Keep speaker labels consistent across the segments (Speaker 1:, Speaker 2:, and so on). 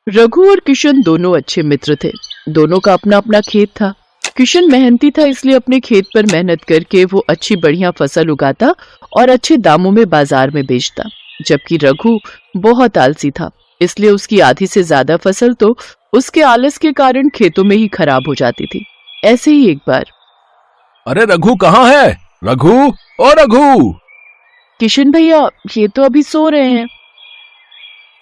Speaker 1: रघु और किशन दोनों अच्छे मित्र थे। दोनों का अपना अपना खेत था। किशन मेहनती था, इसलिए अपने खेत पर मेहनत करके वो अच्छी बढ़िया फसल उगाता और अच्छे दामों में बाजार में बेचता। जबकि रघु बहुत आलसी था, इसलिए उसकी आधी से ज्यादा फसल तो उसके आलस के कारण खेतों में ही खराब हो जाती थी। ऐसे ही एक बार,
Speaker 2: अरे रघु कहाँ है? रघु, ओ रघु!
Speaker 1: किशन भैया ये तो अभी सो रहे हैं।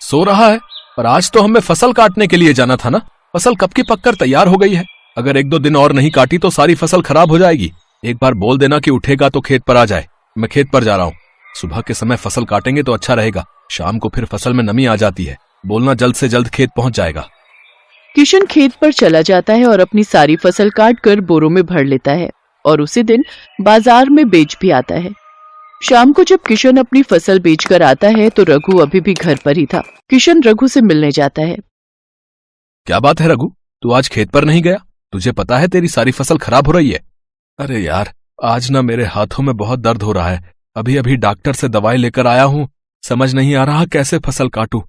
Speaker 2: सो रहा है? पर आज तो हमें फसल काटने के लिए जाना था ना। फसल कब की पककर तैयार हो गई है। अगर 1-2 दिन और नहीं काटी तो सारी फसल खराब हो जाएगी। एक बार बोल देना कि उठेगा तो खेत पर आ जाए। मैं खेत पर जा रहा हूँ। सुबह के समय फसल काटेंगे तो अच्छा रहेगा। शाम को फिर फसल में नमी आ जाती है। बोलना जल्द से जल्द खेत पहुंच जाएगा।
Speaker 1: किशन खेत पर चला जाता है और अपनी सारी फसल काट कर बोरों में भर लेता है और उसी दिन बाजार में बेच भी आता है। शाम को जब किशन अपनी फसल बेचकर आता है तो रघु अभी भी घर पर ही था। किशन रघु से मिलने जाता है।
Speaker 2: क्या बात है रघु, तू आज खेत पर नहीं गया? तुझे पता है तेरी सारी फसल खराब हो रही है। अरे यार, आज ना मेरे हाथों में बहुत दर्द हो रहा है। अभी अभी डॉक्टर से दवाई लेकर आया हूँ। समझ नहीं आ रहा कैसे फसल काटूं।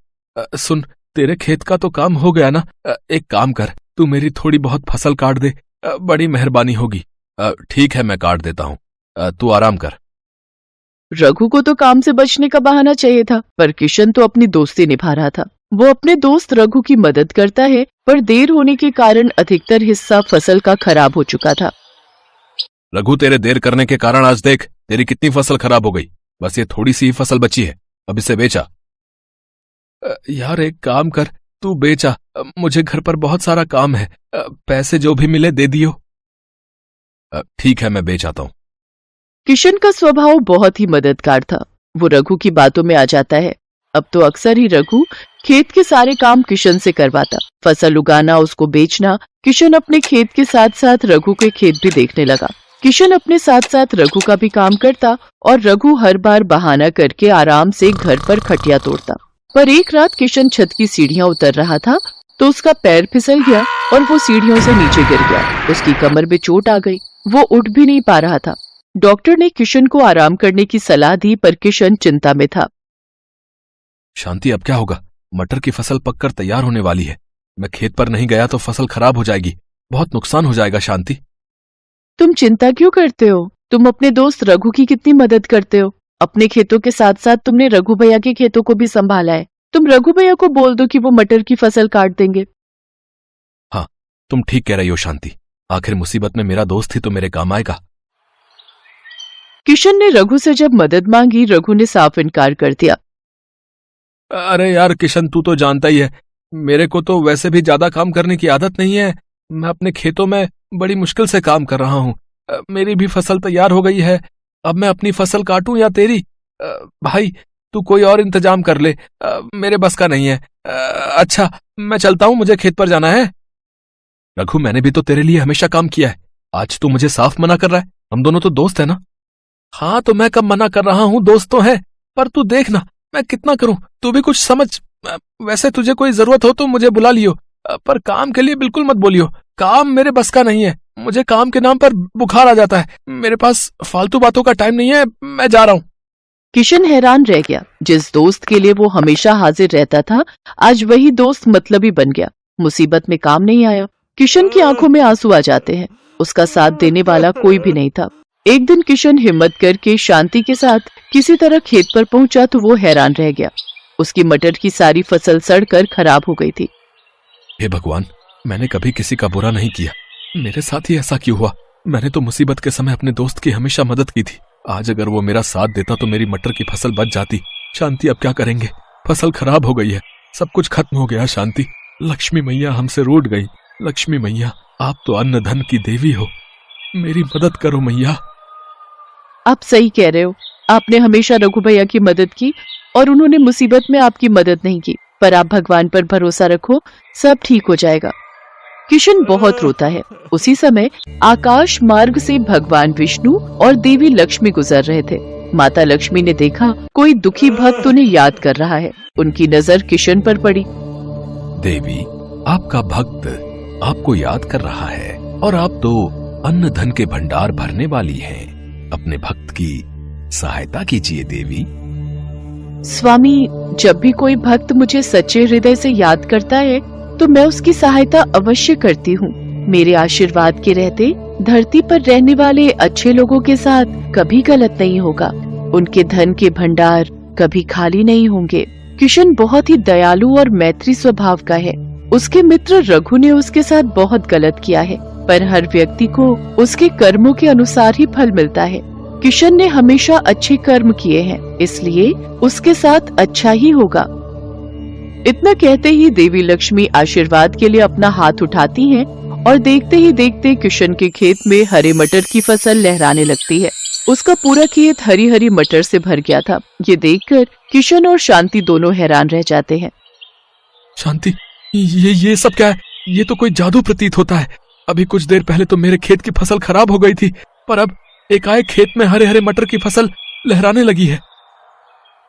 Speaker 2: सुन, तेरे खेत का तो काम हो गया ना। एक काम कर, तू मेरी थोड़ी बहुत फसल काट दे। बड़ी मेहरबानी होगी। ठीक है, मैं काट देता हूँ। तू आराम कर।
Speaker 1: रघु को तो काम से बचने का बहाना चाहिए था, पर किशन तो अपनी दोस्ती निभा रहा था। वो अपने दोस्त रघु की मदद करता है, पर देर होने के कारण अधिकतर हिस्सा फसल का खराब हो चुका था।
Speaker 2: रघु, तेरे देर करने के कारण आज देख तेरी कितनी फसल खराब हो गई। बस ये थोड़ी सी ही फसल बची है। अब इसे बेचा। यार एक काम कर, तू बेचा। मुझे घर पर बहुत सारा काम है। पैसे जो भी मिले दे दियो। ठीक है, मैं बेच आता हूँ।
Speaker 1: किशन का स्वभाव बहुत ही मददगार था। वो रघु की बातों में आ जाता है। अब तो अक्सर ही रघु खेत के सारे काम किशन से करवाता। फसल उगाना, उसको बेचना। किशन अपने खेत के साथ साथ रघु के खेत भी देखने लगा। किशन अपने साथ साथ रघु का भी काम करता और रघु हर बार बहाना करके आराम से घर पर खटिया तोड़ता। पर एक रात किशन छत की सीढ़ियां उतर रहा था तो उसका पैर फिसल गया और वो सीढ़ियों से नीचे गिर गया। उसकी कमर में चोट आ गई। वो उठ भी नहीं पा रहा था। डॉक्टर ने किशन को आराम करने की सलाह दी, पर किशन चिंता में था।
Speaker 2: शांति, अब क्या होगा? मटर की फसल पककर तैयार होने वाली है। मैं खेत पर नहीं गया तो फसल खराब हो जाएगी। बहुत नुकसान हो जाएगा। शांति,
Speaker 1: तुम चिंता क्यों करते हो? तुम अपने दोस्त रघु की कितनी मदद करते हो। अपने खेतों के साथ साथ तुमने रघु भैया के खेतों को भी संभाला है। तुम रघु भैया को बोल दो कि वो मटर की फसल काट देंगे।
Speaker 2: हाँ, तुम ठीक कह रही हो शांति। आखिर मुसीबत में मेरा दोस्त ही तो मेरे काम आएगा।
Speaker 1: किशन ने रघु से जब मदद मांगी, रघु ने साफ इनकार कर दिया।
Speaker 2: अरे यार किशन, तू तो जानता ही है, मेरे को तो वैसे भी ज्यादा काम करने की आदत नहीं है। मैं अपने खेतों में बड़ी मुश्किल से काम कर रहा हूँ। मेरी भी फसल तैयार हो गई है। अब मैं अपनी फसल काटूं या तेरी? भाई, तू कोई और इंतजाम कर ले। मेरे बस का नहीं है। अच्छा, मैं चलता हूँ, मुझे खेत पर जाना है। रघु, मैंने भी तो तेरे लिए हमेशा काम किया है। आज तू मुझे साफ मना कर रहा है। हम दोनों तो दोस्त है ना। हाँ, तो मैं कब मना कर रहा हूँ, दोस्त तो है। पर तू देखना मैं कितना करूं, तू भी कुछ समझ। वैसे तुझे कोई जरूरत हो तो मुझे बुला लियो, पर काम के लिए बिल्कुल मत बोलियो। काम मेरे बस का नहीं है। मुझे काम के नाम पर बुखार आ जाता है। मेरे पास फालतू बातों का टाइम नहीं है। मैं जा रहा हूँ।
Speaker 1: किशन हैरान रह गया। जिस दोस्त के लिए वो हमेशा हाजिर रहता था, आज वही दोस्त मतलबी बन गया। मुसीबत में काम नहीं आया। किशन की आंखों में आंसू आ जाते हैं। उसका साथ देने वाला कोई भी नहीं था। एक दिन किशन हिम्मत करके शांति के साथ किसी तरह खेत पर पहुंचा तो वो हैरान रह गया। उसकी मटर की सारी फसल सड़कर खराब हो गई थी।
Speaker 2: हे भगवान, मैंने कभी किसी का बुरा नहीं किया। मेरे साथ ही ऐसा क्यों हुआ? मैंने तो मुसीबत के समय अपने दोस्त की हमेशा मदद की थी। आज अगर वो मेरा साथ देता तो मेरी मटर की फसल बच जाती। शांति, अब क्या करेंगे? फसल खराब हो गई है। सब कुछ खत्म हो गया। शांति, लक्ष्मी मैया हमसे रूठ गई। लक्ष्मी मैया, आप तो अन्न धन की देवी हो। मेरी मदद करो मैया।
Speaker 1: आप सही कह रहे हो। आपने हमेशा रघु भैया की मदद की और उन्होंने मुसीबत में आपकी मदद नहीं की। पर आप भगवान पर भरोसा रखो, सब ठीक हो जाएगा। किशन बहुत रोता है। उसी समय आकाश मार्ग से भगवान विष्णु और देवी लक्ष्मी गुजर रहे थे। माता लक्ष्मी ने देखा कोई दुखी भक्त उन्हें याद कर रहा है। उनकी नजर किशन पर पड़ी।
Speaker 2: देवी, आपका भक्त आपको याद कर रहा है और आप तो अन्न धन के भंडार भरने वाली हैं। अपने भक्त की सहायता कीजिए देवी।
Speaker 1: स्वामी, जब भी कोई भक्त मुझे सच्चे हृदय से याद करता है तो मैं उसकी सहायता अवश्य करती हूँ। मेरे आशीर्वाद के रहते धरती पर रहने वाले अच्छे लोगों के साथ कभी गलत नहीं होगा। उनके धन के भंडार कभी खाली नहीं होंगे। किशन बहुत ही दयालु और मैत्री स्वभाव का है। उसके मित्र रघु ने उसके साथ बहुत गलत किया है, पर हर व्यक्ति को उसके कर्मों के अनुसार ही फल मिलता है। किशन ने हमेशा अच्छे कर्म किए हैं, इसलिए उसके साथ अच्छा ही होगा। इतना कहते ही देवी लक्ष्मी आशीर्वाद के लिए अपना हाथ उठाती हैं और देखते ही देखते किशन के खेत में हरे मटर की फसल लहराने लगती है। उसका पूरा खेत हरी हरी मटर से भर गया था। ये देखकर किशन और शांति दोनों हैरान रह जाते हैं।
Speaker 2: शांति, ये सब क्या है? ये तो कोई जादू प्रतीत होता है। अभी कुछ देर पहले तो मेरे खेत की फसल खराब हो गई थी, पर अब एकाएक खेत में हरे हरे मटर की फसल लहराने लगी है।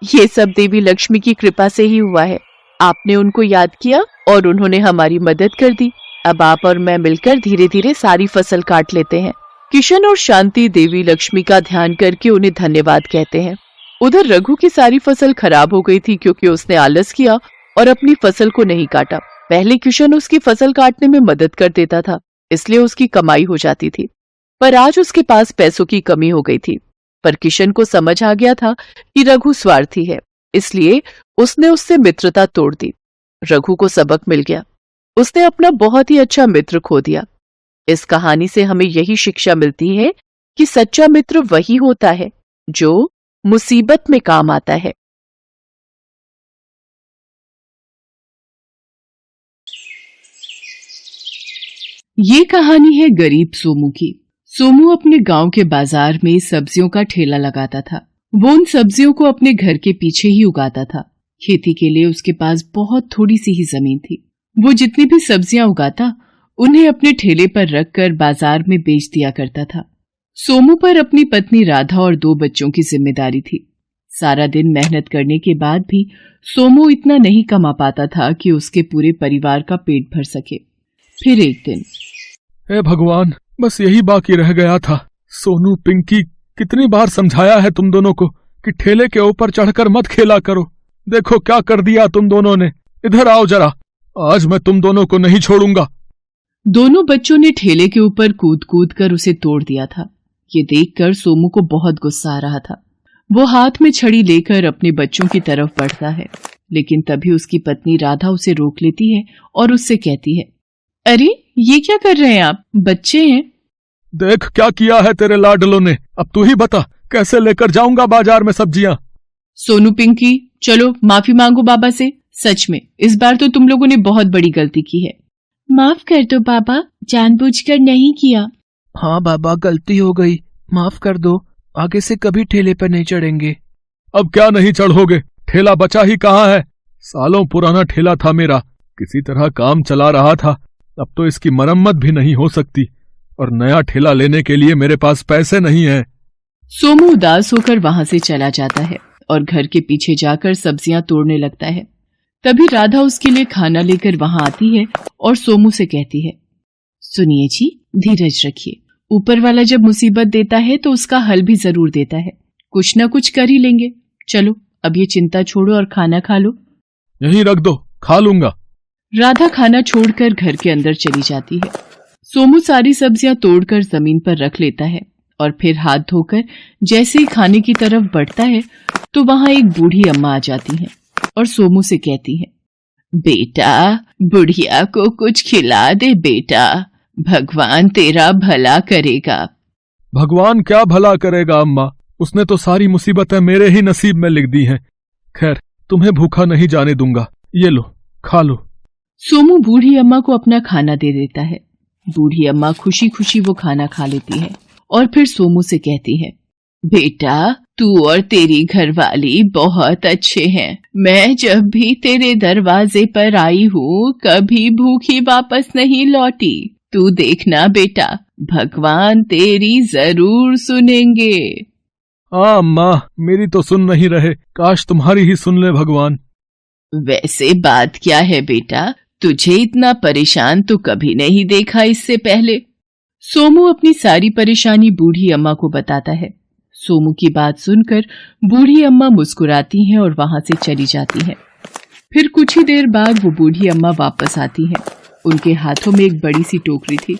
Speaker 1: ये सब देवी लक्ष्मी की कृपा से ही हुआ है। आपने उनको याद किया और उन्होंने हमारी मदद कर दी। अब आप और मैं मिलकर धीरे धीरे सारी फसल काट लेते हैं। किशन और शांति देवी लक्ष्मी का ध्यान करके उन्हें धन्यवाद कहते हैं। उधर रघु की सारी फसल खराब हो गई थी क्योंकि उसने आलस किया और अपनी फसल को नहीं काटा। पहले किशन उसकी फसल काटने में मदद कर देता था, इसलिए उसकी कमाई हो जाती थी, पर आज उसके पास पैसों की कमी हो गई थी। पर किशन को समझ आ गया था कि रघु स्वार्थी है, इसलिए उसने उससे मित्रता तोड़ दी। रघु को सबक मिल गया। उसने अपना बहुत ही अच्छा मित्र खो दिया। इस कहानी से हमें यही शिक्षा मिलती है कि सच्चा मित्र वही होता है जो मुसीबत में काम आता है। ये कहानी है गरीब सोमू की। सोमू अपने गांव के बाजार में सब्जियों का ठेला लगाता था। वो उन सब्जियों को अपने घर के पीछे ही उगाता था। खेती के लिए उसके पास बहुत थोड़ी सी ही जमीन थी। वो जितनी भी सब्जियां उगाता उन्हें अपने ठेले पर रखकर बाजार में बेच दिया करता था। सोमू पर अपनी पत्नी राधा और 2 बच्चों की जिम्मेदारी थी। सारा दिन मेहनत करने के बाद भी सोमू इतना नहीं कमा पाता था कि उसके पूरे परिवार का पेट भर सके। फिर एक दिन,
Speaker 2: हे भगवान, बस यही बाकी रह गया था। सोनू, पिंकी, कितनी बार समझाया है तुम दोनों को कि ठेले के ऊपर चढ़कर मत खेला करो। देखो क्या कर दिया तुम दोनों ने। इधर आओ जरा, आज मैं तुम दोनों को नहीं छोड़ूंगा।
Speaker 1: दोनों बच्चों ने ठेले के ऊपर कूद कूद कर उसे तोड़ दिया था। ये देखकर सोमू को बहुत गुस्सा आ रहा था। वो हाथ में छड़ी लेकर अपने बच्चों की तरफ बढ़ता है, लेकिन तभी उसकी पत्नी राधा उसे रोक लेती है और उससे कहती है, अरे ये क्या कर रहे हैं आप? बच्चे हैं।
Speaker 2: देख क्या किया है तेरे लाडलों ने। अब तू ही बता, कैसे लेकर जाऊंगा बाजार में सब्जियां।
Speaker 1: सोनू, पिंकी, चलो माफी मांगो बाबा से। सच में इस बार तो तुम लोगों ने बहुत बड़ी गलती की है। माफ कर दो बाबा, जानबूझकर नहीं किया।
Speaker 3: हाँ बाबा, गलती हो गई, माफ कर दो। आगे से कभी ठेले पर नहीं चढ़ेंगे।
Speaker 2: अब क्या नहीं चढ़ोगे? ठेला बचा ही कहाँ है? सालों पुराना ठेला था मेरा, किसी तरह काम चला रहा था। अब तो इसकी मरम्मत भी नहीं हो सकती और नया ठेला लेने के लिए मेरे पास पैसे नहीं है।
Speaker 1: सोमू उदास होकर वहां से चला जाता है और घर के पीछे जाकर सब्जियां तोड़ने लगता है। तभी राधा उसके लिए खाना लेकर वहां आती है और सोमू से कहती है, सुनिए जी, धीरज रखिए। ऊपर वाला जब मुसीबत देता है तो उसका हल भी जरूर देता है। कुछ ना कुछ कर ही लेंगे। चलो अब ये चिंता छोड़ो और खाना खा लो।
Speaker 2: यहीं रख दो, खा लूंगा।
Speaker 1: राधा खाना छोड़कर घर के अंदर चली जाती है। सोमू सारी सब्जियां तोड़कर जमीन पर रख लेता है और फिर हाथ धोकर जैसे ही खाने की तरफ बढ़ता है तो वहां एक बूढ़ी अम्मा आ जाती हैं और सोमू से कहती है, बेटा, बुढ़िया को कुछ खिला दे बेटा, भगवान तेरा भला करेगा।
Speaker 2: भगवान क्या भला करेगा अम्मा, उसने तो सारी मुसीबतें मेरे ही नसीब में लिख दी हैं। खैर, तुम्हें भूखा नहीं जाने दूंगा, ये लो, खा लो।
Speaker 1: सोमू बूढ़ी अम्मा को अपना खाना दे देता है। बूढ़ी अम्मा खुशी खुशी वो खाना खा लेती है और फिर सोमू से कहती है, बेटा, तू और तेरी घरवाली बहुत अच्छे हैं। मैं जब भी तेरे दरवाजे पर आई हूँ कभी भूखी वापस नहीं लौटी। तू देखना बेटा, भगवान तेरी जरूर सुनेंगे।
Speaker 2: हाँ अम्मा, मेरी तो सुन नहीं रहे, काश तुम्हारी ही सुन ले भगवान।
Speaker 1: वैसे बात क्या है बेटा, तुझे इतना परेशान तो कभी नहीं देखा इससे पहले। सोमू अपनी सारी परेशानी बूढ़ी अम्मा को बताता है। सोमू की बात सुनकर बूढ़ी अम्मा मुस्कुराती हैं और वहां से चली जाती हैं। फिर कुछ ही देर बाद वो बूढ़ी अम्मा वापस आती हैं। उनके हाथों में एक बड़ी सी टोकरी थी।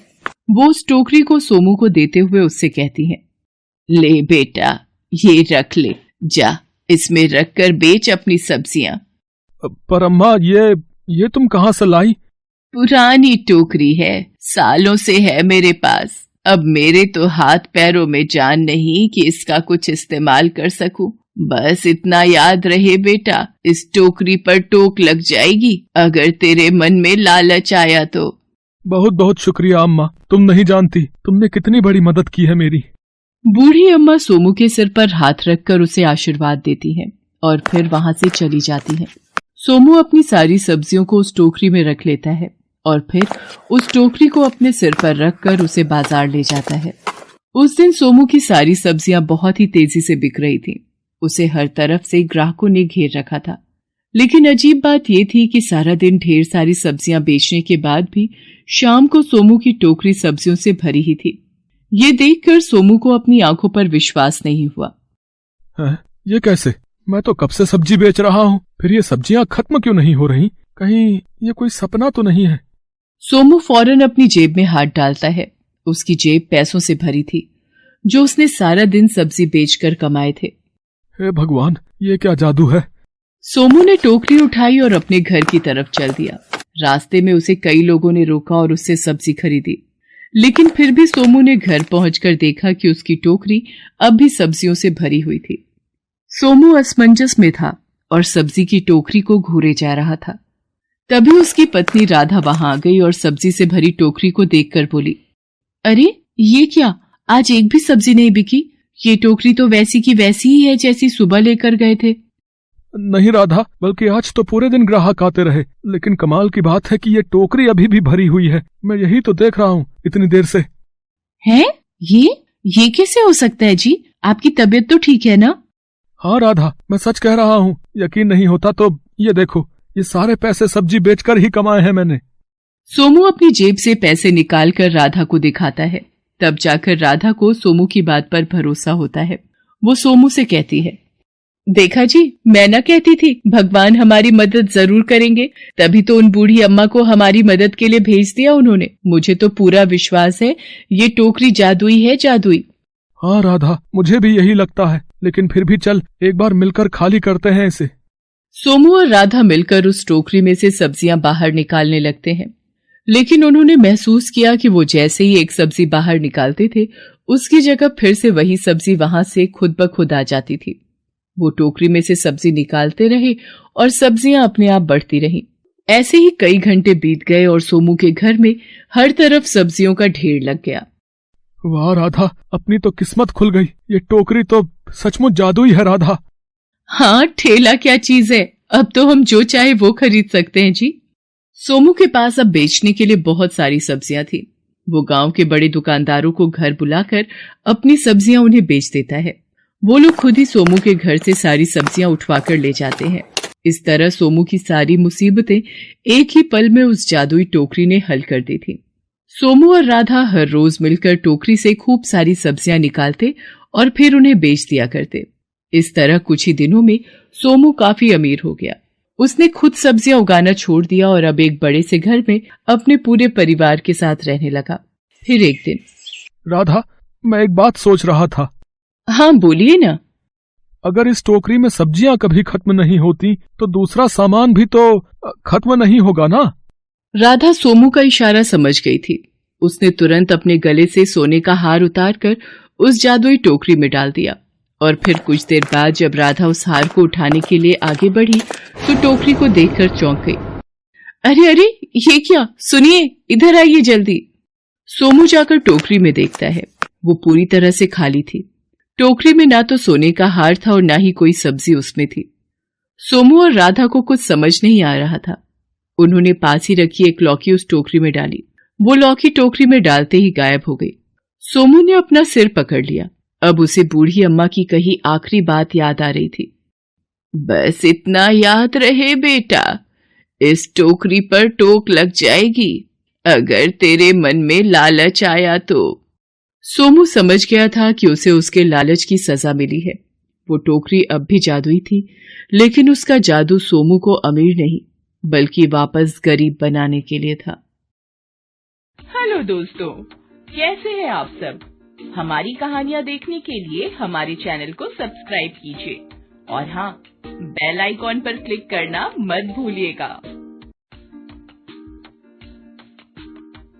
Speaker 1: वो उस टोकरी को सोमू को देते हुए उससे कहती हैं, ले बेटा, ये रख ले, जा इसमें रख कर बेच अपनी सब्जियां।
Speaker 2: पर अम्मा, ये तुम कहाँ से लाई?
Speaker 1: पुरानी टोकरी है, सालों से है मेरे पास। अब मेरे तो हाथ पैरों में जान नहीं कि इसका कुछ इस्तेमाल कर सकूं। बस इतना याद रहे बेटा, इस टोकरी पर टोक लग जाएगी अगर तेरे मन में लालच आया तो।
Speaker 2: बहुत बहुत शुक्रिया अम्मा, तुम नहीं जानती तुमने कितनी बड़ी मदद की है मेरी।
Speaker 1: बूढ़ी अम्मा सोमू के सिर पर हाथ रखकर उसे आशीर्वाद देती हैं और फिर वहां से चली जाती हैं। सोमू अपनी सारी सब्जियों को उस टोकरी में रख लेता है और फिर उस टोकरी को अपने सिर पर रखकर उसे बाजार ले जाता है। उस दिन सोमू की सारी सब्जियां बहुत ही तेजी से बिक रही थीं। उसे हर तरफ से ग्राहकों ने घेर रखा था। लेकिन अजीब बात यह थी कि सारा दिन ढेर सारी सब्जियां बेचने के बाद भी शाम को सोमू की टोकरी सब्जियों से भरी ही थी। ये देखकर सोमू को अपनी आंखों पर विश्वास नहीं हुआ।
Speaker 2: ये कैसे? मैं तो कब से सब्जी बेच रहा हूँ, फिर ये सब्जियां खत्म क्यों नहीं हो रही? कहीं ये कोई सपना तो नहीं है?
Speaker 1: सोमू फौरन अपनी जेब में हाथ डालता है। उसकी जेब पैसों से भरी थी जो उसने सारा दिन सब्जी बेचकर कमाए थे।
Speaker 2: हे भगवान, ये क्या जादू है?
Speaker 1: सोमू ने टोकरी उठाई और अपने घर की तरफ चल दिया। रास्ते में उसे कई लोगों ने रोका और उससे सब्जी खरीदी, लेकिन फिर भी सोमू ने घर पहुंचकर देखा कि उसकी टोकरी अब भी सब्जियों से भरी हुई थी। सोमू असमंजस में था और सब्जी की टोकरी को घूरे जा रहा था। तभी उसकी पत्नी राधा वहां आ गई और सब्जी से भरी टोकरी को देखकर बोली, अरे ये क्या, आज एक भी सब्जी नहीं बिकी? ये टोकरी तो वैसी की वैसी ही है जैसी सुबह लेकर गए थे।
Speaker 2: नहीं राधा, बल्कि आज तो पूरे दिन ग्राहक आते रहे, लेकिन कमाल की बात है कि ये टोकरी अभी भी भरी हुई है। मैं यही तो देख रहा हूँ इतनी देर से।
Speaker 1: है? ये कैसे हो सकता है जी? आपकी तबीयत तो ठीक है ना?
Speaker 2: हाँ राधा, मैं सच कह रहा हूँ। यकीन नहीं होता तो ये देखो, ये सारे पैसे सब्जी बेचकर ही कमाए हैं मैंने।
Speaker 1: सोमू अपनी जेब से पैसे निकालकर राधा को दिखाता है। तब जाकर राधा को सोमू की बात पर भरोसा होता है। वो सोमू से कहती है, देखा जी, मैं ना कहती थी भगवान हमारी मदद जरूर करेंगे, तभी तो उन बूढ़ी अम्मा को हमारी मदद के लिए भेज दिया उन्होंने। मुझे तो पूरा विश्वास है ये टोकरी जादुई है, जादुई।
Speaker 2: हाँ राधा, मुझे भी यही लगता है, लेकिन फिर भी चल एक बार मिलकर खाली करते हैं इसे।
Speaker 1: सोमू और राधा मिलकर उस टोकरी में से सब्जियां बाहर निकालने लगते हैं, लेकिन उन्होंने महसूस किया कि वो जैसे ही एक सब्जी बाहर निकालते थे, उसकी जगह फिर से वही सब्जी वहां से खुद ब खुद आ जाती थी। वो टोकरी में से सब्जी निकालते रहे और सब्जियां अपने आप बढ़ती रहीं। ऐसे ही कई घंटे बीत गए और सोमू के घर में हर तरफ सब्जियों का ढेर लग गया।
Speaker 2: वाह राधा, अपनी तो किस्मत खुल गई। ये टोकरी तो सचमुच जादुई है राधा।
Speaker 1: हाँ, ठेला क्या चीज है, अब तो हम जो चाहे वो खरीद सकते हैं जी। सोमू के पास अब बेचने के लिए बहुत सारी सब्जियां थी। वो गांव के बड़े दुकानदारों को घर बुलाकर अपनी सब्जियां उन्हें बेच देता है। वो लोग खुद ही सोमू के घर से सारी सब्जियां उठवाकर ले जाते हैं। इस तरह सोमू की सारी मुसीबतें एक ही पल में उस जादुई टोकरी ने हल कर दी थी। सोमू और राधा हर रोज मिलकर टोकरी से खूब सारी सब्जियां निकालते और फिर उन्हें बेच दिया करते। इस तरह कुछ ही दिनों में सोमू काफी अमीर हो गया। उसने खुद सब्जियां उगाना छोड़ दिया और अब एक बड़े से घर में अपने पूरे परिवार के साथ रहने लगा। फिर एक दिन,
Speaker 2: राधा, मैं एक बात सोच रहा था।
Speaker 1: हाँ बोलिए ना।
Speaker 2: अगर इस टोकरी में सब्जियां कभी खत्म नहीं होती तो दूसरा सामान भी तो खत्म नहीं होगा ना?
Speaker 1: राधा सोमू का इशारा समझ गई थी। उसने तुरंत अपने गले से सोने का हार उतारकर उस जादुई टोकरी में डाल दिया और फिर कुछ देर बाद जब राधा उस हार को उठाने के लिए आगे बढ़ी तो टोकरी को देखकर चौंक गई। अरे अरे, ये क्या? सुनिए, इधर आइए जल्दी। सोमू जाकर टोकरी में देखता है। वो पूरी तरह से खाली थी। टोकरी में ना तो सोने का हार था और ना ही कोई सब्जी उसमें थी। सोमू और राधा को कुछ समझ नहीं आ रहा था। उन्होंने पास ही रखी एक लौकी उस टोकरी में डाली। वो लौकी टोकरी में डालते ही गायब हो गई। सोमू ने अपना सिर पकड़ लिया। अब उसे बूढ़ी अम्मा की कही आखिरी बात याद आ रही थी। बस इतना याद रहे बेटा, इस टोकरी पर टोक लग जाएगी अगर तेरे मन में लालच आया तो। सोमू समझ गया था कि उसे उसके लालच की सजा मिली है। वो टोकरी अब भी जादुई थी, लेकिन उसका जादू सोमू को अमीर नहीं बल्कि वापस गरीब बनाने के लिए था।
Speaker 4: हेलो दोस्तों, कैसे हैं आप सब? हमारी कहानियाँ देखने के लिए हमारे चैनल को सब्सक्राइब कीजिए और हाँ, बेल आइकॉन पर क्लिक करना मत भूलिएगा।